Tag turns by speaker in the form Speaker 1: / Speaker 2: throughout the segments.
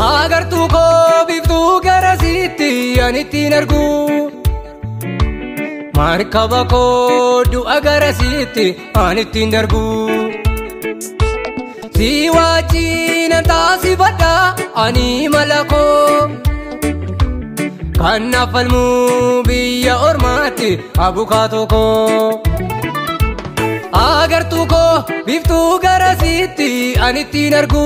Speaker 1: agartuu koo biftuu garasiitti ani ittiin argu markaba koo du'a garasiitti ani ittiin darbu si wajjin taasifadha ani mala koo kan falmu biyya ormaatti abukaatoo koo agartuu koo biftuu garasiitti ani ittiin argu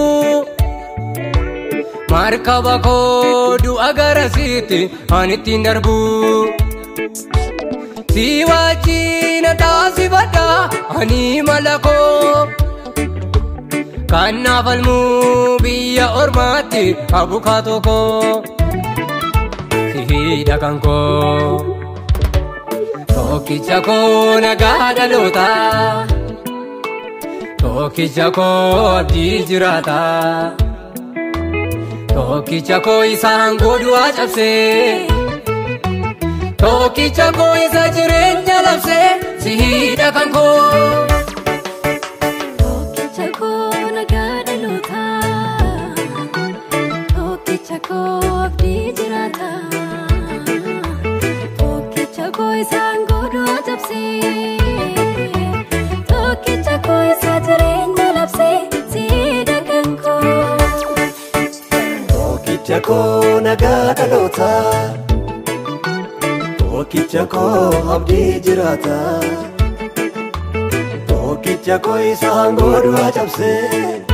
Speaker 1: markaba koo du'a garasiitti ani ittiin darbu si wajjin taasifadha ani mala koo kan falmu biyya ormaatti abukaatoo koo hidha kan koo tokkicha koo nagaa dhaloota tokkicha koo abdii jiraata tokkicha koo isaan godhuwaa cabsee tokkicha koo isa jireenya labsee si hidha kan koo
Speaker 2: tokkicha koo nagaa dhaloota tokkicha koo abdii jiraata isaan godhuwaa cabsee tokkicha koo isa jireenya labsee si hidha kan koo
Speaker 3: tokkicha koo nagaa dhaloota tokkicha koo abdii jiraata tokkicha koo isaan godhuwaa cabsee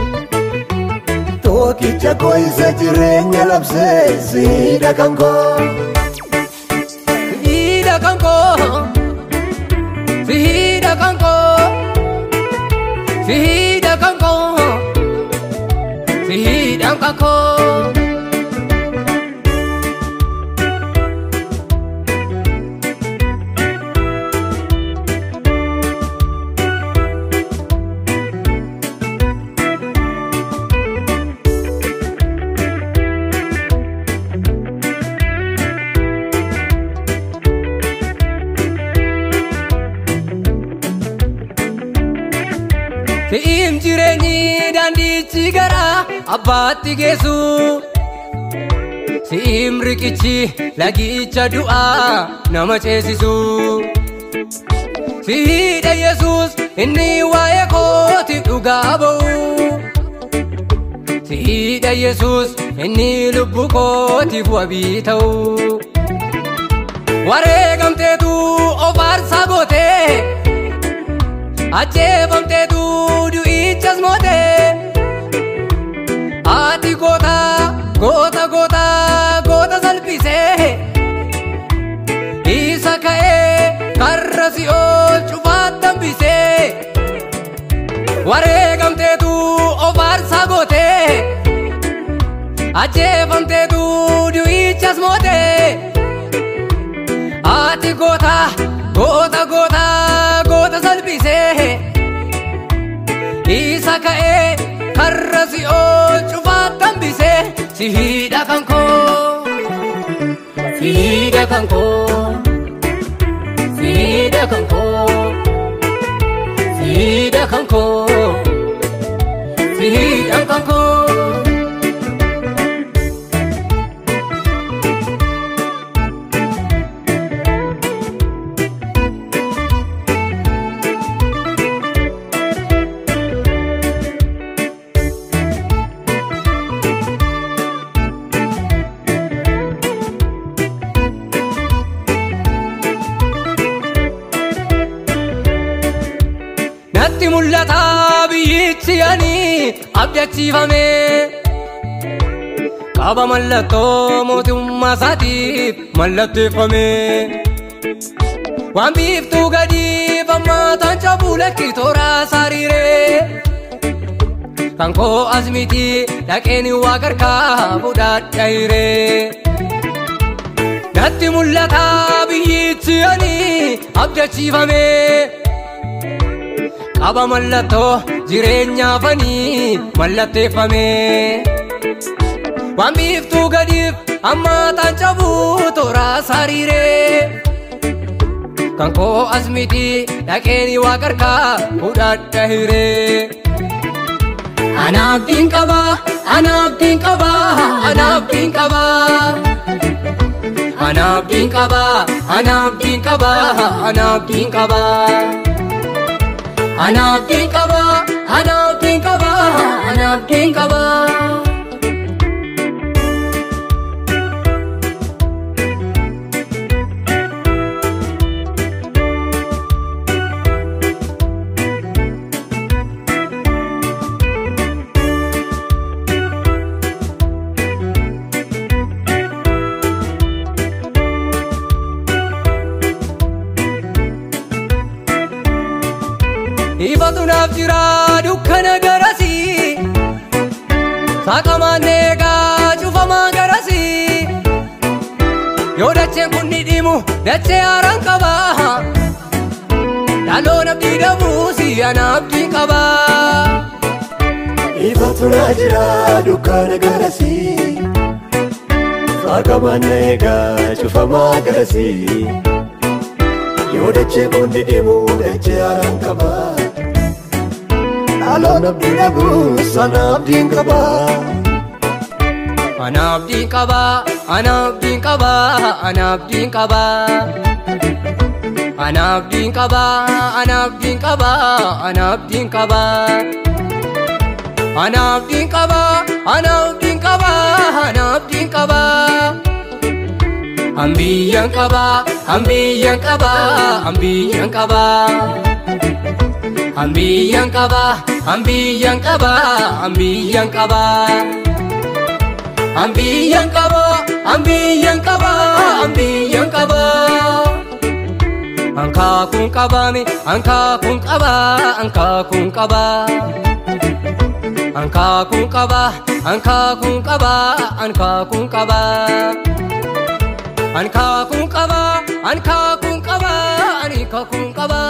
Speaker 3: tokkicha koo isa jireenya labsee si hidha kan koo
Speaker 1: kanko sihida kanko sihida kanko sihida kanko Si'im jireenyi daandichi gara abbaatti geessu si'im riqichi lagicha du'aa nama ceesisu sihidha Yesuus inni waa'ee kooti dhugaa ba'u sihidha Yesuus inni lubbu kootiif wabii ta'u wareegamteetu of aarsaa gootee ajjeefamteetu du'ichas mootee ati goota salphisee isa ka'ee karra si'ool cufaat dambisee wareegamteetu of aarsaa gootee ajjeefamteetu du'ichas mootee ati goota salphisee isa ka'ee karra si'ool cufaat dambisee si hidha kan koo si hidha kan koo si hidha kan koo si hidha kan koo si hidha kan koo natti mul'ata biyyichi ani abdachiifame qaba mallattoo mootummaa isaatiif mallatteeffame waan biiftuu gadiif ammaataan cabuu lakkii tooraa sariiree kan koo as miti dhaqeen waa garkaa fudhadha hiree natti mul'ata biyyichi ani abdachiifame qaba mallattoo jireenyaafanii mallatteeffame waan biiftuu gadiif ammaataan cabuu tooraa sariiree kan koo as miti dhaqeen waa garkaa fudhadha hiree anaaf diin qaba Anabdin kaba, anabdin kaba, anabdin kaba. Anabdin kaba, anabdin kaba, anabdin kaba. Ifatu naaf jira dukkana garasi Saaqamaan eegaa cufamaa garasi Yoo dacheen kun ni dhimu dachee haaraan qaba Dhaloon abdii dhabuusi ana abdiin qaba
Speaker 3: Ifatu naaf jira dukkana garasi Saaqamaan eegaa cufamaa garasi Yoo dacheen kun ni dhimu dachee haaraan qaba Dhaloon abdii dhabuus ana abdiin qaba
Speaker 1: Ana abdiin qaba, ana abdiin qaba, ana abdiin qaba Ana abdiin qaba, ana abdiin qaba, ana abdiin qaba Ana abdiin qaba, ana abdiin qaba, ana abdiin qaba Ambiyyan qaba, ambiyyan qaba, ambiyyan qaba Ambiyyan qaba, ambiyyan qaba, ambiyyan qaba Ambiyyan qaba, ambiyyan qaba, ambiyyan qaba Ankaakun qabami, ankaakun qaba, ankaakun qaba Ankaakun qaba, ankaakun qaba, ankaakun qaba Ankaakun qaba, ankaakun qaba, ankaakun qaba